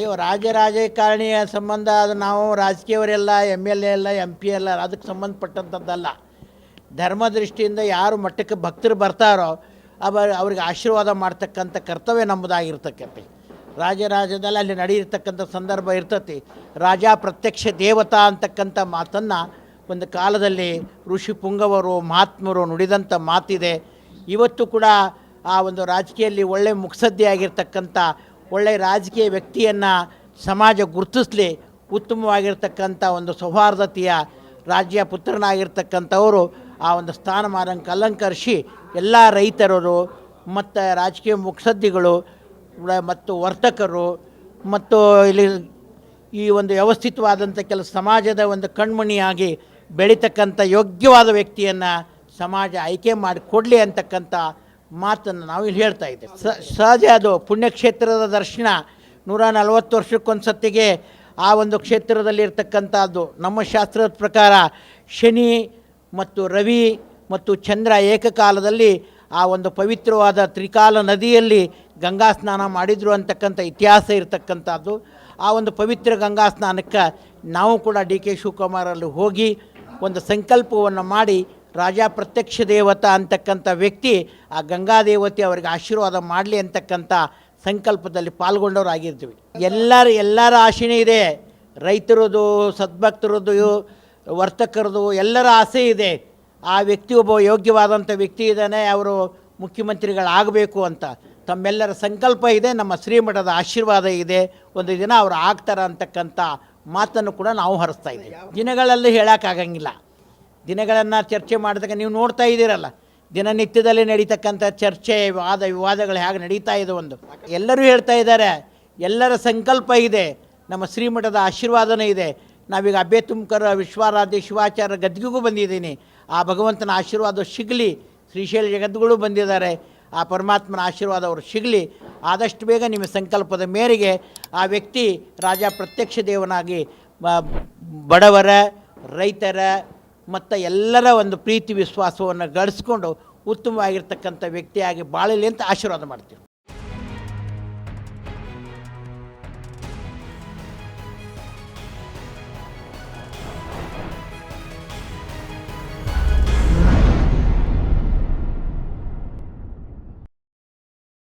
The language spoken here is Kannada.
ಅಯ್ಯೋ ರಾಜಕಾರಣಿಯ ಸಂಬಂಧ ಅದು ನಾವು ರಾಜಕೀಯವರೆಲ್ಲ MLA ಎಲ್ಲ MP ಎಲ್ಲ ಅದಕ್ಕೆ ಸಂಬಂಧಪಟ್ಟಂಥದ್ದಲ್ಲ. ಧರ್ಮ ದೃಷ್ಟಿಯಿಂದ ಯಾರು ಮಟ್ಟಕ್ಕೆ ಭಕ್ತರು ಬರ್ತಾರೋ ಅವ್ರಿಗೆ ಆಶೀರ್ವಾದ ಮಾಡ್ತಕ್ಕಂಥ ಕರ್ತವ್ಯ ನಮ್ಮದಾಗಿರ್ತಕ್ಕಂತೆ. ರಾಜ್ಯದಲ್ಲಿ ಅಲ್ಲಿ ನಡೆಯಿರ್ತಕ್ಕಂಥ ಸಂದರ್ಭ ಇರ್ತತಿ. ರಾಜ ಪ್ರತ್ಯಕ್ಷ ದೇವತಾ ಅಂತಕ್ಕಂಥ ಮಾತನ್ನು ಒಂದು ಕಾಲದಲ್ಲಿ ಋಷಿ ಪುಂಗವರು ಮಹಾತ್ಮರು ನುಡಿದಂಥ ಮಾತಿದೆ. ಇವತ್ತು ಕೂಡ ಆ ಒಂದು ರಾಜಕೀಯದಲ್ಲಿ ಒಳ್ಳೆ ಮುತ್ಸದ್ದಿಯಾಗಿರ್ತಕ್ಕಂಥ ಒಳ್ಳೆಯ ರಾಜಕೀಯ ವ್ಯಕ್ತಿಯನ್ನು ಸಮಾಜ ಗುರುತಿಸಲಿ, ಉತ್ತಮವಾಗಿರ್ತಕ್ಕಂಥ ಒಂದು ಸೌಹಾರ್ದತೆಯ ರಾಜ್ಯ ಪುತ್ರನಾಗಿರ್ತಕ್ಕಂಥವರು ಆ ಒಂದು ಸ್ಥಾನಮಾನಕ್ಕೆ ಅಲಂಕರಿಸಿ ಎಲ್ಲ ರೈತರು ಮತ್ತು ರಾಜಕೀಯ ಮುತ್ಸದ್ದಿಗಳು ಮತ್ತು ವರ್ತಕರು ಮತ್ತು ಇಲ್ಲಿ ಈ ಒಂದು ವ್ಯವಸ್ಥಿತವಾದಂಥ ಕೆಲಸ ಸಮಾಜದ ಒಂದು ಕಣ್ಮಣಿಯಾಗಿ ಬೆಳೀತಕ್ಕಂಥ ಯೋಗ್ಯವಾದ ವ್ಯಕ್ತಿಯನ್ನು ಸಮಾಜ ಆಯ್ಕೆ ಮಾಡಿ ಕೊಡಲಿ ಅಂತಕ್ಕಂಥ ಮಾತನ್ನು ನಾವು ಇಲ್ಲಿ ಹೇಳ್ತಾ ಇದ್ದೇವೆ. ಸಹಜ ಅದು ಪುಣ್ಯಕ್ಷೇತ್ರದ ದರ್ಶನ 140 ವರ್ಷಕ್ಕೊಂದು ಸತ್ತಿಗೆ ಆ ಒಂದು ಕ್ಷೇತ್ರದಲ್ಲಿರ್ತಕ್ಕಂಥದ್ದು. ನಮ್ಮ ಶಾಸ್ತ್ರದ ಪ್ರಕಾರ ಶನಿ ಮತ್ತು ರವಿ ಮತ್ತು ಚಂದ್ರ ಏಕಕಾಲದಲ್ಲಿ ಆ ಒಂದು ಪವಿತ್ರವಾದ ತ್ರಿಕಾಲ ನದಿಯಲ್ಲಿ ಗಂಗಾ ಸ್ನಾನ ಮಾಡಿದರು ಅಂತಕ್ಕಂಥ ಇತಿಹಾಸ ಇರತಕ್ಕಂಥದ್ದು. ಆ ಒಂದು ಪವಿತ್ರ ಗಂಗಾ ಸ್ನಾನಕ್ಕೆ ನಾವು ಕೂಡ DK ಶಿವಕುಮಾರಲ್ಲಿ ಹೋಗಿ ಒಂದು ಸಂಕಲ್ಪವನ್ನು ಮಾಡಿ ರಾಜ ಪ್ರತ್ಯಕ್ಷ ದೇವತಾ ಅಂತಕ್ಕಂಥ ವ್ಯಕ್ತಿ ಆ ಗಂಗಾ ದೇವತೆ ಅವರಿಗೆ ಆಶೀರ್ವಾದ ಮಾಡಲಿ ಅಂತಕ್ಕಂಥ ಸಂಕಲ್ಪದಲ್ಲಿ ಪಾಲ್ಗೊಂಡವರಾಗಿರ್ತೀವಿ. ಎಲ್ಲರ ಆಶೆನೇ ಇದೆ. ರೈತರದು, ಸದ್ಭಕ್ತರದು, ವರ್ತಕರದು ಎಲ್ಲರ ಆಸೆ ಇದೆ. ಆ ವ್ಯಕ್ತಿ ಒಬ್ಬ ಯೋಗ್ಯವಾದಂಥ ವ್ಯಕ್ತಿ ಇದ್ದಾನೆ, ಅವರು ಮುಖ್ಯಮಂತ್ರಿಗಳಾಗಬೇಕು ಅಂತ ತಮ್ಮೆಲ್ಲರ ಸಂಕಲ್ಪ ಇದೆ. ನಮ್ಮ ಶ್ರೀಮಠದ ಆಶೀರ್ವಾದ ಇದೆ, ಒಂದು ದಿನ ಅವರು ಆಗ್ತಾರೆ ಅಂತಕ್ಕಂಥ ಮಾತನ್ನು ಕೂಡ ನಾವು ಹರಿಸ್ತಾ ಇದ್ದೀವಿ. ದಿನಗಳಲ್ಲಿ ಹೇಳೋಕ್ಕಾಗಂಗಿಲ್ಲ. ದಿನಗಳನ್ನು ಚರ್ಚೆ ಮಾಡಿದಾಗ ನೀವು ನೋಡ್ತಾ ಇದ್ದೀರಲ್ಲ, ದಿನನಿತ್ಯದಲ್ಲಿ ನಡೀತಕ್ಕಂಥ ಚರ್ಚೆ ವಿವಾದಗಳು ಹೇಗೆ ನಡೀತಾ ಇದೆ. ಒಂದು ಎಲ್ಲರೂ ಹೇಳ್ತಾ ಇದ್ದಾರೆ, ಎಲ್ಲರ ಸಂಕಲ್ಪ ಇದೆ, ನಮ್ಮ ಶ್ರೀಮಠದ ಆಶೀರ್ವಾದನೇ ಇದೆ. ನಾವೀಗ ಅಬ್ಬೆ ತುಮಕರ ವಿಶ್ವಾರಾಧ್ಯ ಶಿವಾಚಾರ್ಯ ಗದ್ದಿಗೂ ಬಂದಿದ್ದೀನಿ. ಆ ಭಗವಂತನ ಆಶೀರ್ವಾದ ಸಿಗಲಿ. ಶ್ರೀಶೈಲ ಜಗದ್ಗುರು ಬಂದಿದ್ದಾರೆ, ಆ ಪರಮಾತ್ಮನ ಆಶೀರ್ವಾದ ಅವರು ಸಿಗಲಿ. ಆದಷ್ಟು ಬೇಗ ನಿಮ್ಮ ಸಂಕಲ್ಪದ ಮೇರೆಗೆ ಆ ವ್ಯಕ್ತಿ ರಾಜ ಪ್ರತ್ಯಕ್ಷ ದೇವನಾಗಿ ಬಡವರ, ರೈತರ ಮತ್ತು ಎಲ್ಲರ ಒಂದು ಪ್ರೀತಿ ವಿಶ್ವಾಸವನ್ನು ಗಳಿಸ್ಕೊಂಡು ಉತ್ತಮವಾಗಿರ್ತಕ್ಕಂಥ ವ್ಯಕ್ತಿಯಾಗಿ ಬಾಳಲಿ ಅಂತ ಆಶೀರ್ವಾದ ಮಾಡ್ತೀವಿ.